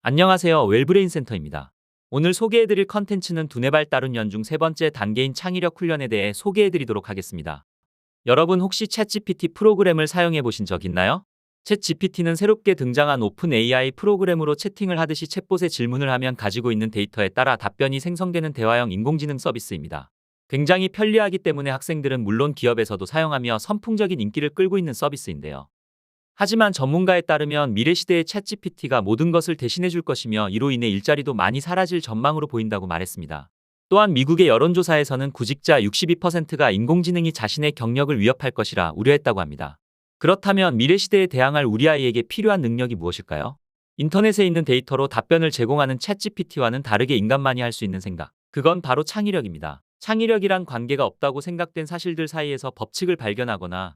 안녕하세요. 웰브레인 센터입니다. 오늘 소개해드릴 컨텐츠는 두뇌발 따룬 연중 세 번째 단계인 창의력 훈련에 대해 소개해드리도록 하겠습니다. 여러분 혹시 챗GPT 프로그램을 사용해 보신 적 있나요? 챗GPT는 새롭게 등장한 오픈 AI 프로그램으로 채팅을 하듯이 챗봇에 질문을 하면 가지고 있는 데이터에 따라 답변이 생성되는 대화형 인공지능 서비스입니다. 굉장히 편리하기 때문에 학생들은 물론 기업에서도 사용하며 선풍적인 인기를 끌고 있는 서비스인데요. 하지만 전문가에 따르면 미래 시대의 챗GPT가 모든 것을 대신해 줄 것이며 이로 인해 일자리도 많이 사라질 전망으로 보인다고 말했습니다. 또한 미국의 여론조사에서는 구직자 62%가 인공지능이 자신의 경력을 위협할 것이라 우려했다고 합니다. 그렇다면 미래 시대에 대항할 우리 아이에게 필요한 능력이 무엇일까요? 인터넷에 있는 데이터로 답변을 제공하는 챗GPT와는 다르게 인간만이 할 수 있는 생각. 그건 바로 창의력입니다. 창의력이란 관계가 없다고 생각된 사실들 사이에서 법칙을 발견하거나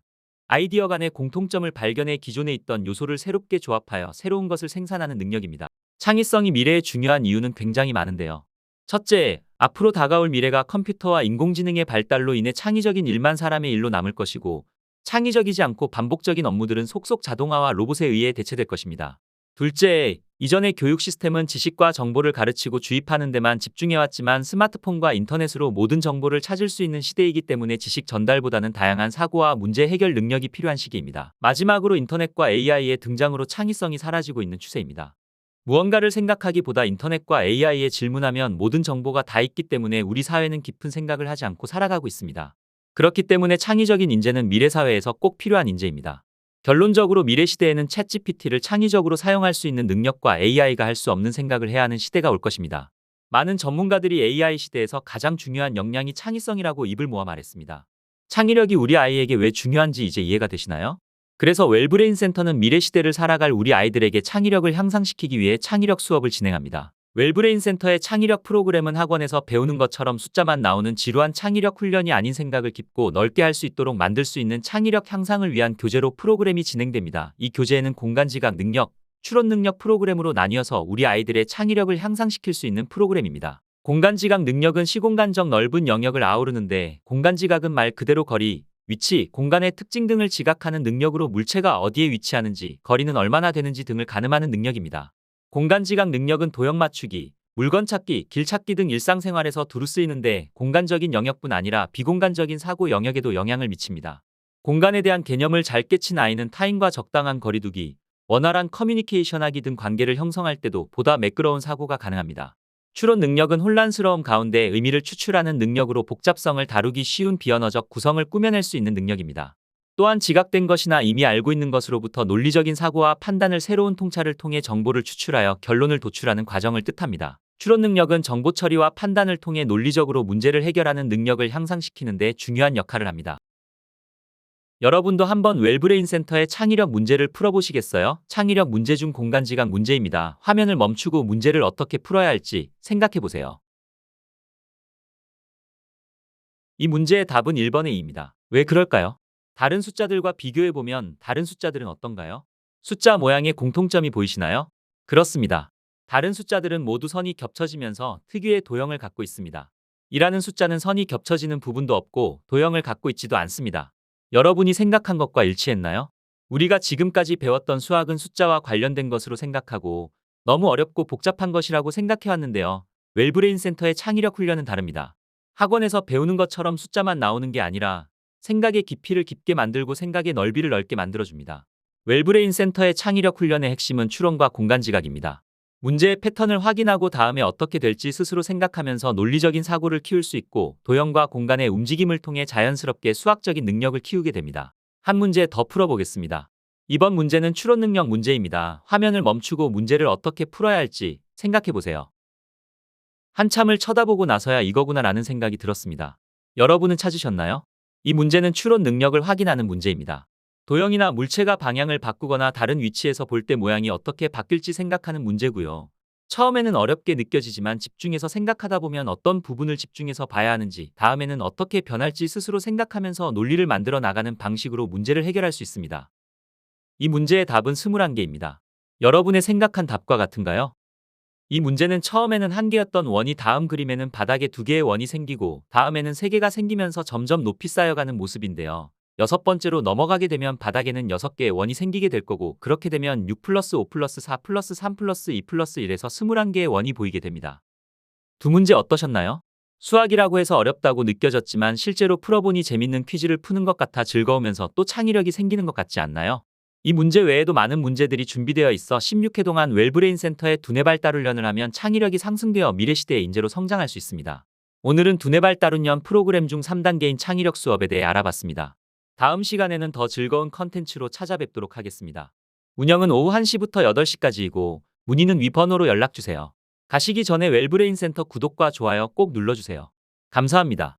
아이디어 간의 공통점을 발견해 기존에 있던 요소를 새롭게 조합하여 새로운 것을 생산하는 능력입니다. 창의성이 미래에 중요한 이유는 굉장히 많은데요. 첫째, 앞으로 다가올 미래가 컴퓨터와 인공지능의 발달로 인해 창의적인 일만 사람의 일로 남을 것이고, 창의적이지 않고 반복적인 업무들은 속속 자동화와 로봇에 의해 대체될 것입니다. 둘째, 이전의 교육 시스템은 지식과 정보를 가르치고 주입하는 데만 집중해왔지만 스마트폰과 인터넷으로 모든 정보를 찾을 수 있는 시대이기 때문에 지식 전달보다는 다양한 사고와 문제 해결 능력이 필요한 시기입니다. 마지막으로 인터넷과 AI의 등장으로 창의성이 사라지고 있는 추세입니다. 무언가를 생각하기보다 인터넷과 AI에 질문하면 모든 정보가 다 있기 때문에 우리 사회는 깊은 생각을 하지 않고 살아가고 있습니다. 그렇기 때문에 창의적인 인재는 미래 사회에서 꼭 필요한 인재입니다. 결론적으로 미래 시대에는 챗GPT를 창의적으로 사용할 수 있는 능력과 AI가 할 수 없는 생각을 해야 하는 시대가 올 것입니다. 많은 전문가들이 AI 시대에서 가장 중요한 역량이 창의성이라고 입을 모아 말했습니다. 창의력이 우리 아이에게 왜 중요한지 이제 이해가 되시나요? 그래서 웰브레인 센터는 미래 시대를 살아갈 우리 아이들에게 창의력을 향상시키기 위해 창의력 수업을 진행합니다. 웰브레인 센터의 창의력 프로그램은 학원에서 배우는 것처럼 숫자만 나오는 지루한 창의력 훈련이 아닌 생각을 깊고 넓게 할 수 있도록 만들 수 있는 창의력 향상을 위한 교재로 프로그램이 진행됩니다. 이 교재에는 공간지각 능력, 추론 능력 프로그램으로 나뉘어서 우리 아이들의 창의력을 향상시킬 수 있는 프로그램입니다. 공간지각 능력은 시공간적 넓은 영역을 아우르는데, 공간지각은 말 그대로 거리, 위치, 공간의 특징 등을 지각하는 능력으로 물체가 어디에 위치하는지, 거리는 얼마나 되는지 등을 가늠하는 능력입니다. 공간지각 능력은 도형 맞추기, 물건 찾기, 길 찾기 등 일상생활에서 두루 쓰이는데 공간적인 영역뿐 아니라 비공간적인 사고 영역에도 영향을 미칩니다. 공간에 대한 개념을 잘 깨친 아이는 타인과 적당한 거리두기, 원활한 커뮤니케이션하기 등 관계를 형성할 때도 보다 매끄러운 사고가 가능합니다. 추론 능력은 혼란스러움 가운데 의미를 추출하는 능력으로 복잡성을 다루기 쉬운 비언어적 구성을 꾸며낼 수 있는 능력입니다. 또한 지각된 것이나 이미 알고 있는 것으로부터 논리적인 사고와 판단을 새로운 통찰을 통해 정보를 추출하여 결론을 도출하는 과정을 뜻합니다. 추론 능력은 정보 처리와 판단을 통해 논리적으로 문제를 해결하는 능력을 향상시키는 데 중요한 역할을 합니다. 여러분도 한번 웰브레인 센터의 창의력 문제를 풀어보시겠어요? 창의력 문제 중 공간지각 문제입니다. 화면을 멈추고 문제를 어떻게 풀어야 할지 생각해보세요. 이 문제의 답은 1번의 2입니다. 왜 그럴까요? 다른 숫자들과 비교해보면 다른 숫자들은 어떤가요? 숫자 모양의 공통점이 보이시나요? 그렇습니다. 다른 숫자들은 모두 선이 겹쳐지면서 특유의 도형을 갖고 있습니다. 이라는 숫자는 선이 겹쳐지는 부분도 없고 도형을 갖고 있지도 않습니다. 여러분이 생각한 것과 일치했나요? 우리가 지금까지 배웠던 수학은 숫자와 관련된 것으로 생각하고 너무 어렵고 복잡한 것이라고 생각해왔는데요. 웰브레인 센터의 창의력 훈련은 다릅니다. 학원에서 배우는 것처럼 숫자만 나오는 게 아니라 생각의 깊이를 깊게 만들고 생각의 넓이를 넓게 만들어줍니다. 웰브레인 센터의 창의력 훈련의 핵심은 추론과 공간지각입니다. 문제의 패턴을 확인하고 다음에 어떻게 될지 스스로 생각하면서 논리적인 사고를 키울 수 있고, 도형과 공간의 움직임을 통해 자연스럽게 수학적인 능력을 키우게 됩니다. 한 문제 더 풀어보겠습니다. 이번 문제는 추론 능력 문제입니다. 화면을 멈추고 문제를 어떻게 풀어야 할지 생각해보세요. 한참을 쳐다보고 나서야 이거구나 라는 생각이 들었습니다. 여러분은 찾으셨나요? 이 문제는 추론 능력을 확인하는 문제입니다. 도형이나 물체가 방향을 바꾸거나 다른 위치에서 볼 때 모양이 어떻게 바뀔지 생각하는 문제고요. 처음에는 어렵게 느껴지지만 집중해서 생각하다 보면 어떤 부분을 집중해서 봐야 하는지, 다음에는 어떻게 변할지 스스로 생각하면서 논리를 만들어 나가는 방식으로 문제를 해결할 수 있습니다. 이 문제의 답은 21개입니다. 여러분의 생각한 답과 같은가요? 이 문제는 처음에는 한 개였던 원이 다음 그림에는 바닥에 두 개의 원이 생기고 다음에는 세 개가 생기면서 점점 높이 쌓여가는 모습인데요. 6번째로 넘어가게 되면 바닥에는 6개의 원이 생기게 될 거고 그렇게 되면 6 플러스 5 플러스 4 플러스 3 플러스 2 플러스 1에서 21개의 원이 보이게 됩니다. 두 문제 어떠셨나요? 수학이라고 해서 어렵다고 느껴졌지만 실제로 풀어보니 재밌는 퀴즈를 푸는 것 같아 즐거우면서 또 창의력이 생기는 것 같지 않나요? 이 문제 외에도 많은 문제들이 준비되어 있어 16회 동안 웰브레인 센터의 두뇌 발달 훈련을 하면 창의력이 상승되어 미래시대의 인재로 성장할 수 있습니다. 오늘은 두뇌 발달 훈련 프로그램 중 3단계인 창의력 수업에 대해 알아봤습니다. 다음 시간에는 더 즐거운 컨텐츠로 찾아뵙도록 하겠습니다. 운영은 오후 1시부터 8시까지이고 문의는 위 번호로 연락주세요. 가시기 전에 웰브레인 센터 구독과 좋아요 꼭 눌러주세요. 감사합니다.